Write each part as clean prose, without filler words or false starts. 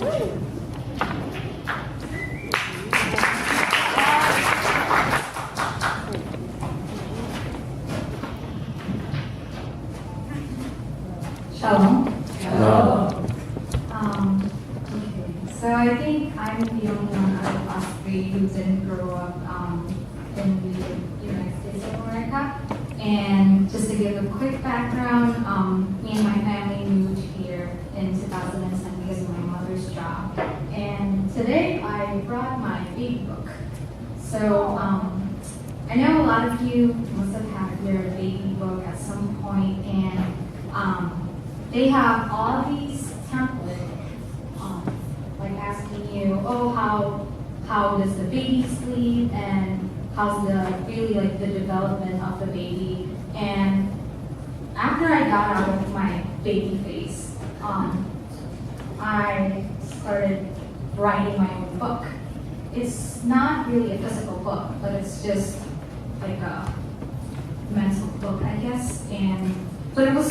Shalom. Hello. Okay. So I think I'm the only one out of us three who didn't grow up in the United States of America. And just to give a quick background, me and my family moved here in 2010 because of my mother's job. And today I brought my baby book. So I know a lot of you must have had your baby book at some point, and they have all these templates, like asking you, oh, how does the baby sleep, and how's the development of the baby. And after I got out of my baby phase, I started writing my own book. It's not really a physical book, but it's just like a mental book, I guess. But it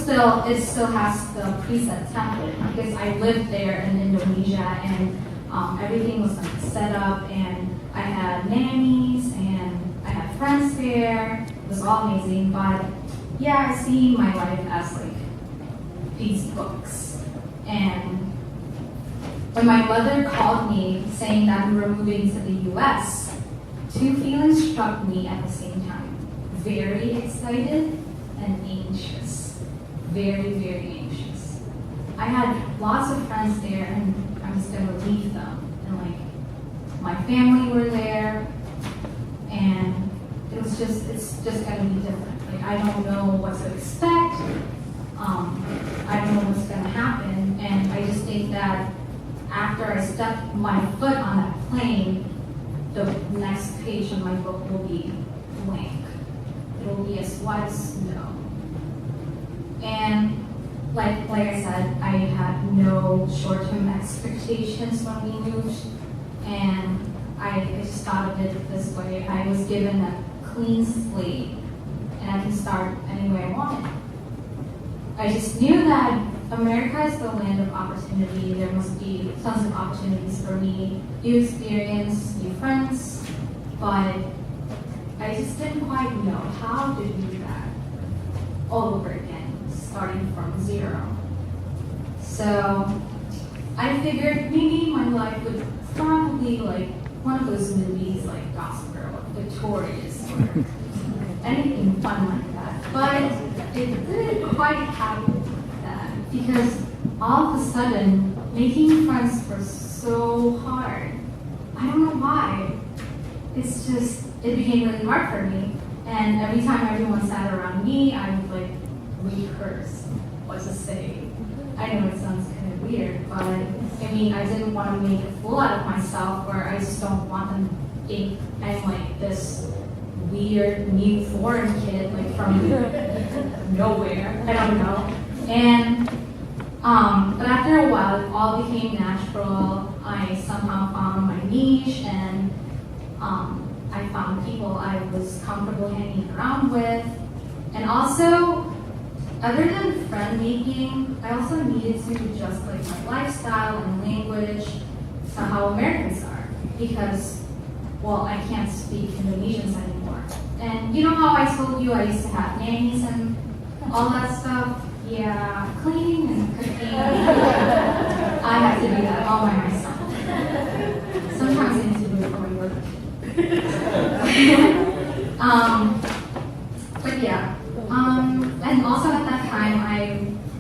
still has the preset template because I lived there in Indonesia, and everything was like set up, and I had nannies and I had friends there. It was all amazing, but yeah, I see my life as like these books. And when my mother called me saying that we were moving to the US, two feelings struck me at the same time. Very excited and anxious. Very, very anxious. I had lots of friends there, and I was going to leave them. And like, my family were there, and it's just going to be different. Like, I don't know what to expect. I don't know what's going to happen. And I just think that after I step my foot on that plane, the next page of my book will be blank. It will be as white as snow. And like I said, I had no short-term expectations when we moved, and I just thought of it this way. I was given a clean slate, and I can start any way I wanted. I just knew that America is the land of opportunity. There must be tons of opportunities for me, new experience, new friends, but I just didn't quite know how to do that all over again, starting from zero. So I figured maybe my life would probably like one of those movies like Gossip Girl or Victorious or anything fun like that. But it didn't quite happen like that, because all of a sudden making friends was so hard. I don't know why. It's just, it became really hard for me. And every time everyone sat around me, I would like rehearse what to say. I know it sounds kind of weird, but I mean, I didn't want to make a fool out of myself, or I just don't want them to think I'm like this weird new foreign kid, like from nowhere. I don't know. And but after a while, it all became natural. I somehow found my niche, and I found people I was comfortable hanging around with. And also, other than friend making, I also needed to adjust like my lifestyle and language to how Americans are, because, well, I can't speak Indonesians anymore. And you know how I told you I used to have nannies and all that stuff? Yeah, cleaning and cooking. I have to do that all by myself. Sometimes I need to do it for my work. But yeah. And also at that time, I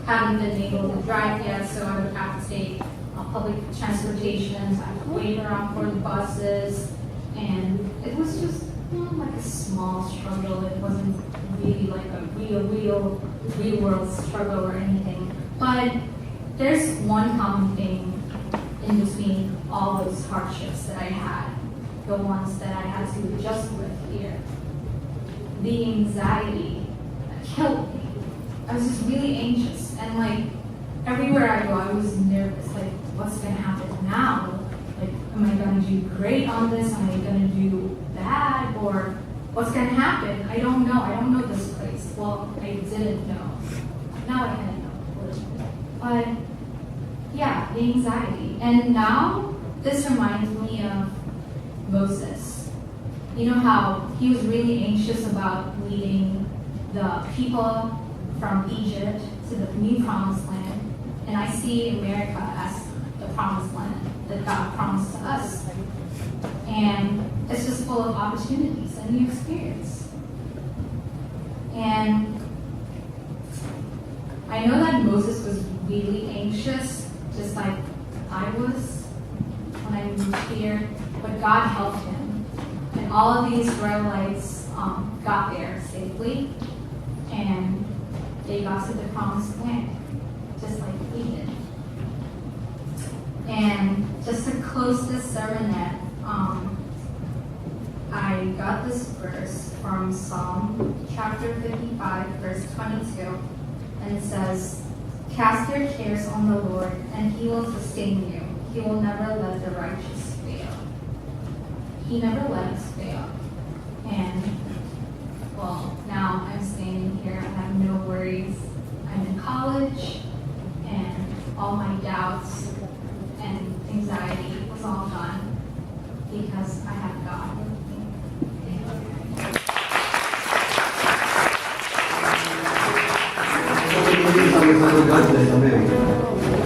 hadn't been able to drive yet, so I would have to take public transportation. So I had to wait around for the buses, and it was just like a small struggle. It wasn't really like a real world struggle or anything. But there's one common thing in between all those hardships that I had, the ones that I had to adjust with here. The anxiety that killed me. I was just really anxious, and like everywhere I go, I was nervous. Like, what's gonna happen now? Like, am I gonna do great on this? Am I gonna do bad? Or what's gonna happen? I don't know. I don't know this place. Well, I didn't know. Now I kind of know a little bit. But yeah, had the anxiety. And now this reminds me of Moses. You know how he was really anxious about leading the people from Egypt to the new promised land. And I see America as the promised land that God promised to us. And it's just full of opportunities and new experience. And I know that Moses was really anxious, just like I was when I moved here, but God helped him. And all of the Israelites got there safely, and they got to the promised land, just like we did. And just to close this sermonette, I got this verse from Psalm chapter 55, verse 22, and it says, "Cast your cares on the Lord, and He will sustain you. He will never let the righteous fail." He never let us fail. And, well, now I'm standing here, I have no worries. I'm in college, and all my doubts and anxiety was all gone because I have God with me. Sama-sama God bless America.